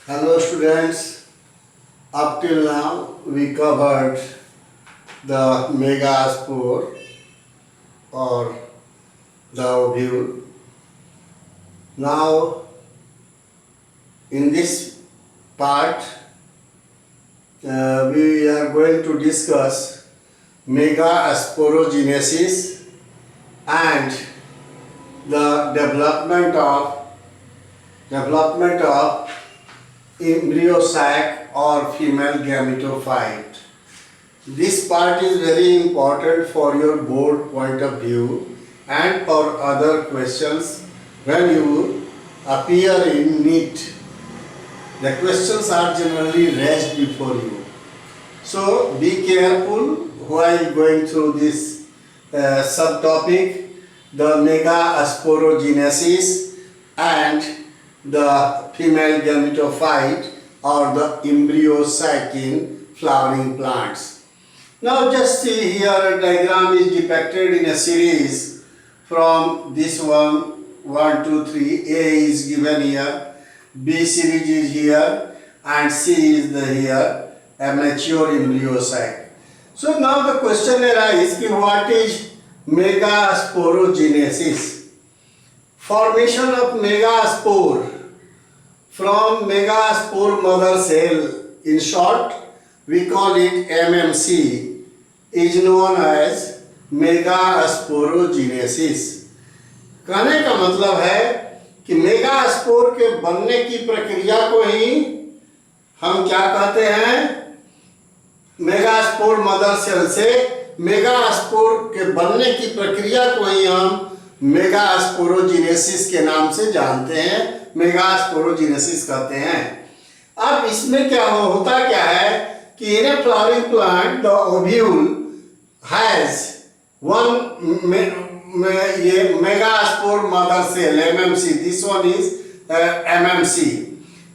Hello students, up till now we covered the megaspore or the ovule. Now in this part we are going to discuss megasporogenesis and the development of embryo sac or female gametophyte. This part is very important for your board point of view and for other questions when you appear in NEET. The questions are generally raised before you. So be careful while going through this subtopic, the megasporogenesis and the female gametophyte or the embryo sac in flowering plants. Now just see here a diagram is depicted in a series from this one, 1, 2, 3. A is given here, B series is here and C is here, a mature embryo sac. So now the question arises, what is megasporogenesis? Formation of megaspore from megaspore mother cell, in short we call it MMC, is known as megasporogenesis. कहने का मतलब है कि megaspore के बनने की प्रक्रिया को ही हम क्या कहते हैं, मेगास्पोर मदर सेल से मेगास्पोर के बनने की प्रक्रिया को ही हम मेगास्पोरोजेनेसिस के नाम से जानते हैं, मेगास्पोरोजेनेसिस कहते हैं। अब इसमें क्या होता क्या है कि in a flowering plant the ovule has one ये megaspore mother cell MMC. This one is MMC.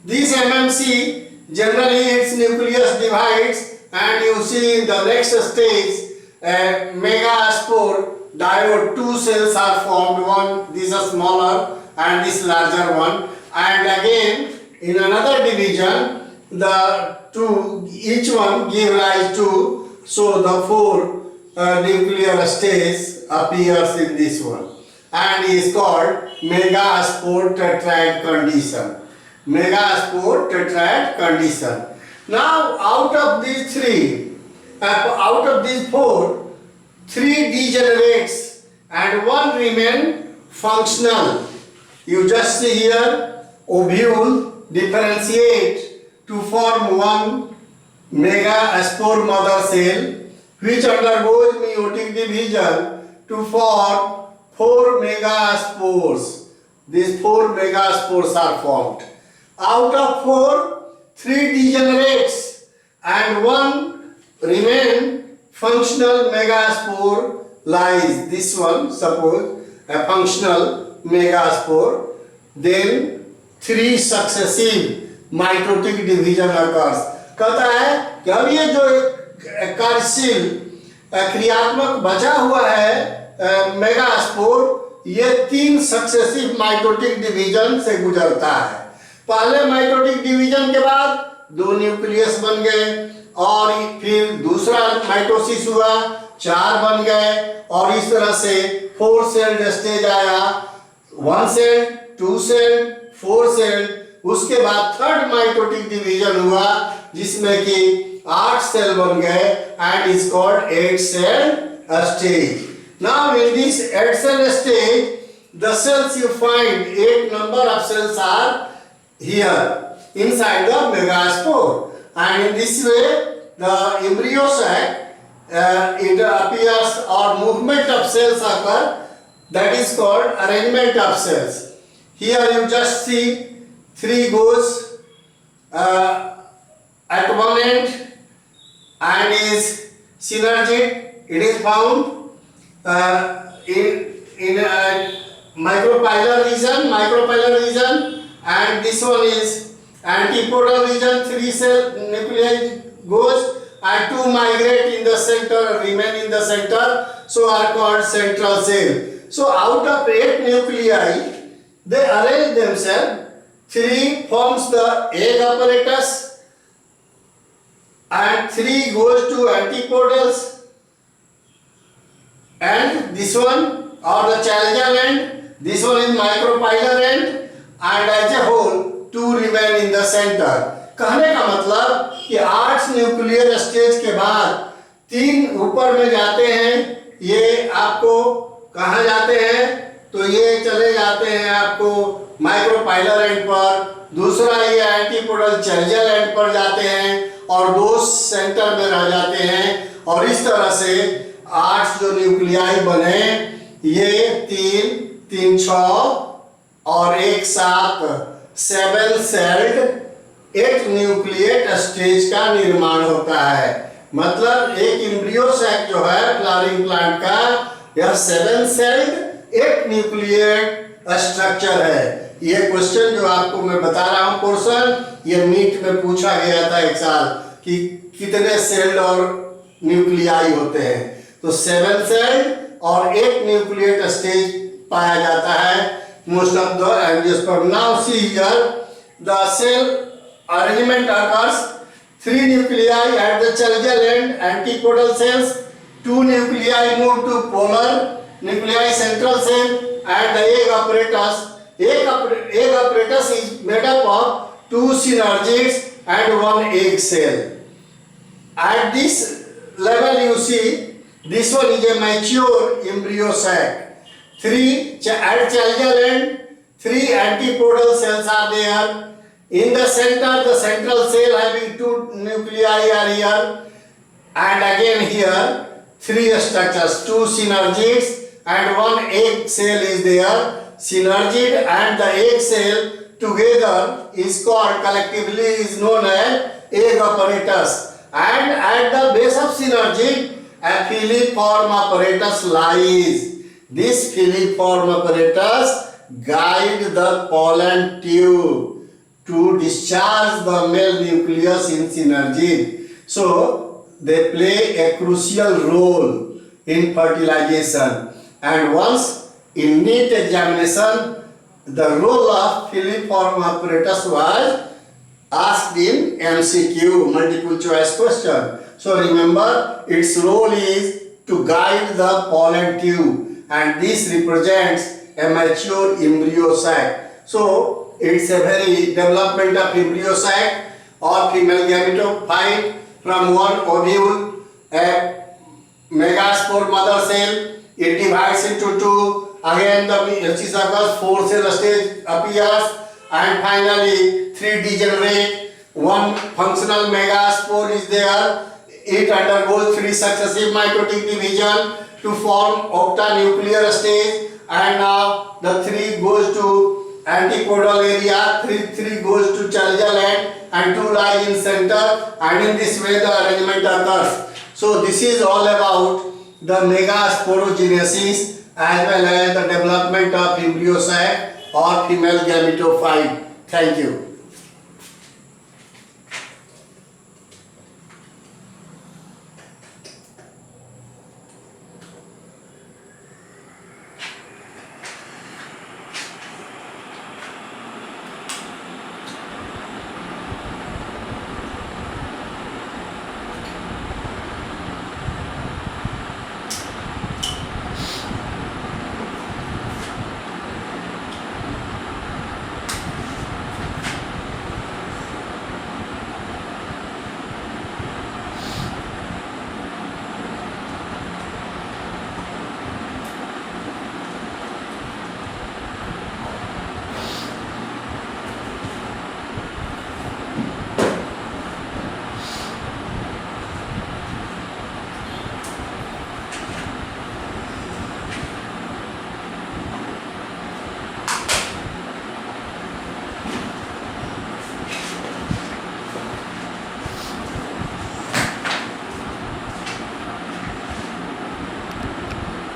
This MMC generally its nucleus divides and you see in the next stage megaspore diode, two cells are formed, one this is smaller and this larger one, and again in another division the two each one give rise to, so the four nuclear stage appears in this one and is called megaspore tetrad condition. Megaspore tetrad condition. Now out of these four, three degenerates and one remain functional. You just see here ovule differentiate to form one megaspore mother cell which undergoes meiotic division to form four megaspores. These four megaspores are formed. Out of four, three degenerates and one remain functional megaspore lies. This one, suppose a functional megaspore, then three successive mitotic division occurs. कहता है कि अब ये जो कार्यशील क्रियात्मक बचा हुआ है मेगास्पोर, ये तीन सक्सेसिव माइटोटिक डिवीजन से गुजरता है। पहले माइटोटिक डिवीजन के बाद दो न्यूक्लियस बन गए और फिर दूसरा माइटोसिस हुआ, चार बन गए और इस तरह से 4 सेल स्टेज आया, 1 सेल, 2 सेल, 4 सेल, उसके बाद थर्ड माइटोटिक डिवीजन हुआ जिसमें कि 8 सेल बन गए and is called 8 cell stage. Now in this 8 cell stage, the cells you find 8 number of cells are here inside the megaspore, and in this way the embryo sac it appears or movement of cells occur, that is called arrangement of cells. Here you just see 3 goes at one end and is synergic. It is found in micropylar region, and this one is antipodal region. 3 cell nuclei goes and 2 migrate in the center, remain in the center, so are called central cell. So out of 8 nuclei, they arrange themselves 3 forms the egg apparatus, and 3 goes to antipodals, and this one or the chalazial end, this one is micropylar end, and as a whole 2 remain in the center. कहने का मतलब कि 8 nuclear stage के बाद 3 ऊपर में जाते हैं, ये आपको कहाँ जाते हैं, तो ये चले जाते हैं आपको माइक्रोपाइलर एंड पर, दूसरा ये एंटीपोडल चैलेंजियल एंड पर जाते हैं और 2 सेंटर में रह जाते हैं। और इस तरह से 8 जो न्यूक्लियाई बने, ये 3, 3, 6 और 1, 7 7 सेल्ड 8 न्यूक्लिएट स्टेज का निर्माण होता है। मतलब एक एम्ब्रियो सैक जो है फ्लावरिंग प्लांट का, यह 7 सेल्ड 8 न्यूक्लिएट स्ट्रक्चर है। ये क्वेश्चन जो आपको मैं बता रहा हूं पोर्शन, ये नीट में पूछा गया था एक साल कि कितने सेल्ड और न्यूक्लियाई होते हैं, तो 7 सेल्ड और 8 न्यूक्लिएट स्टेज पाया जाता है most of the angiosperm. Now see here the cell arrangement occurs: 3 nuclei at the chalazial end, antipodal cells, 2 nuclei move to polar nuclei central cell, and the egg apparatus. Egg apparatus is made up of 2 synergids and 1 egg cell. At this level you see this one is a mature embryo sac. 3 at chalazial end, 3 antipodal cells are there. In the center, the central cell having 2 nuclei are here, and again here 3 structures, 2 synergids and 1 egg cell is there. Synergid and the egg cell together is called, collectively is known as egg apparatus, and at the base of synergid a filiform apparatus lies. This filiform apparatus guide the pollen tube to discharge the male nucleus in synergid. So they play a crucial role in fertilization, and once in NEET examination the role of filiform apparatus was asked in MCQ, multiple choice question. So remember, its role is to guide the pollen tube, and this represents a mature embryo sac. So it's a very development of embryo sac or female gametophyte from one ovule, a megaspore mother cell. It divides into 2. Again the circles, 4 cell stage appears, and finally 3 degenerate. 1 functional megaspore is there. It undergoes 3 successive mitotic division to form octanuclear stage, and now the 3 goes to antipodal area, 3 goes to chalazial end, and 2 lie in center, and in this way the arrangement occurs. So this is all about the megasporogenesis as well as the development of embryo sac or female gametophyte. Thank you.